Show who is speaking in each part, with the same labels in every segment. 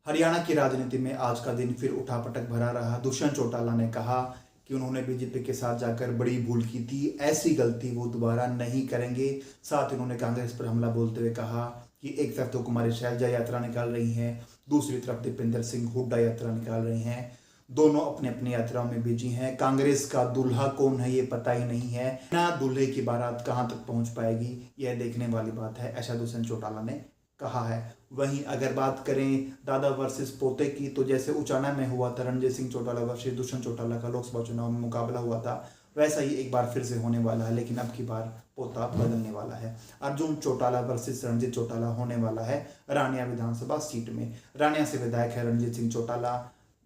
Speaker 1: हरियाणा की राजनीति में आज का दिन फिर उठापटक भरा रहा। दुष्यंत चौटाला ने कहा कि उन्होंने बीजेपी के साथ जाकर बड़ी भूल की थी, ऐसी गलती वो दोबारा नहीं करेंगे। साथ ही उन्होंने कांग्रेस पर हमला बोलते हुए कहा कि एक तरफ तो कुमारी शैलजा यात्रा निकाल रही हैं, दूसरी तरफ दीपेंद्र सिंह हुड्डा यात्रा निकाल रहे हैं। दोनों अपने अपनी यात्राओं में बिजी हैं। कांग्रेस का दूल्हा कौन है ये पता ही नहीं है ना, दूल्हे की बारात कहां तक पहुंच पाएगी यह देखने वाली बात है, ऐसा दुष्यंत चौटाला ने कहा है। वहीं अगर बात करें दादा वर्सेस पोते की, तो जैसे उचाना में हुआ था रणजीत सिंह चौटाला वर्सेस दुष्यंत चौटाला का लोकसभा चुनाव में मुकाबला हुआ था, वैसा ही एक बार फिर से होने वाला है, लेकिन अब की बार पोता बदलने वाला है। अर्जुन चौटाला वर्सेस रणजीत चौटाला होने वाला है रानिया विधानसभा सीट में। रानिया से विधायक है रणजीत सिंह चौटाला,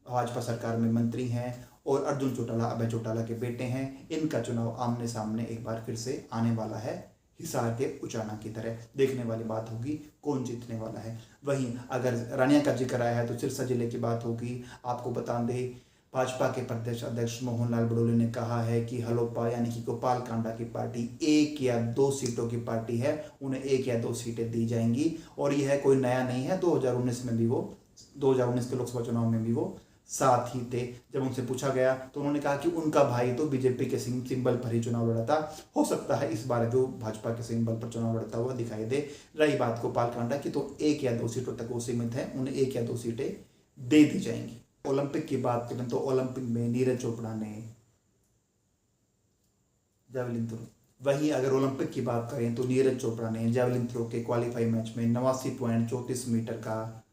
Speaker 1: भाजपा सरकार में मंत्री हैं, और अर्जुन चौटाला अभय चौटाला के बेटे हैं। इनका चुनाव आमने सामने एक बार फिर से आने वाला है। हिसार के उचाना की तरह देखने वाली बात होगी कौन जीतने वाला है। वहीं अगर रानिया का जिक्र आया है तो सिरसा जिले की बात होगी। आपको बता दें, भाजपा के प्रदेश अध्यक्ष मोहनलाल बड़ोले ने कहा है कि हलोपा यानी कि गोपाल कांडा की पार्टी 1 या 2 सीटों की पार्टी है, उन्हें 1 या 2 सीटें दी जाएंगी। और यह कोई नया नहीं है, 2019 में भी वो 2019 के लोकसभा चुनाव में भी वो साथ ही थे। जब उनसे पूछा गया तो उन्होंने कहा कि उनका भाई तो बीजेपी के सिंबल पर ही चुनाव लड़ा था, हो सकता है इस बार जो भाजपा के सिंबल पर चुनाव लड़ता हुआ दिखाई दे। रही बात गोपाल कांडा की, तो 1 या 2 सीटों तक वो सीमित है, उन्हें 1 या 2 सीटें दे दी जाएंगी। ओलंपिक की बात करें तो ओलंपिक में नीरज चोपड़ा ने जेवलिन थ्रो, वहीं अगर ओलंपिक की बात करें तो नीरज चोपड़ा ने जेवलिन थ्रो के क्वालिफाई मैच में 89.34 मीटर का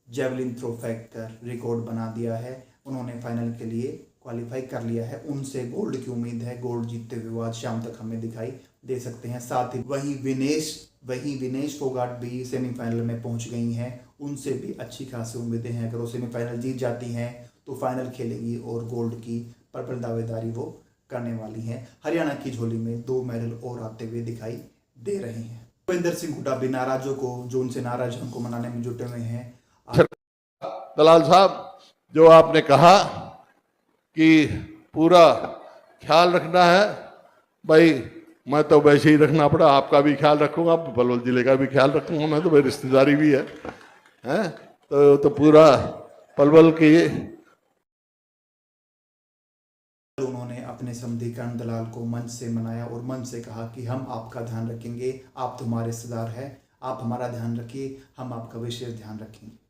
Speaker 1: जेवलिन थ्रो फेंक कर रिकॉर्ड बना दिया है। उन्होंने फाइनल के लिए क्वालिफाई कर लिया है। उनसे गोल्ड की उम्मीद है, गोल्ड जीतते हुए आज शाम तक हमें दिखाई दे सकते हैं। साथ ही वहीं विनेश फोगाट भी सेमीफाइनल में पहुंच गई हैं, उनसे भी अच्छी खासी उम्मीदें हैं। अगर वो सेमीफाइनल जीत जाती हैं तो फाइनल खेलेंगी और गोल्ड की प्रबल दावेदारी वो करने वाली हैं। हरियाणा की झोली में 2 मेडल और आते हुए दिखाई दे रहे हैं। दीपेंद्र सिंह हुड्डा भी नाराजों को, जो उनसे नाराज हैं, उनको मनाने में जुटे हुए हैं।
Speaker 2: दलाल साहब, जो आपने कहा कि पूरा ख्याल रखना है, भाई मैं तो वैसे ही रखना पड़ा, आपका भी ख्याल रखूंगा, पलवल जिले का भी ख्याल रखूंगा, मैं तो भाई रिश्तेदारी भी है तो पूरा पलवल की।
Speaker 1: उन्होंने अपने समधिकरण दलाल को मंच से मनाया और मंच से कहा कि हम आपका ध्यान रखेंगे, आप तो हमारे रिश्तेदार हैं, आप हमारा ध्यान रखिए, हम आपका विशेष ध्यान रखेंगे।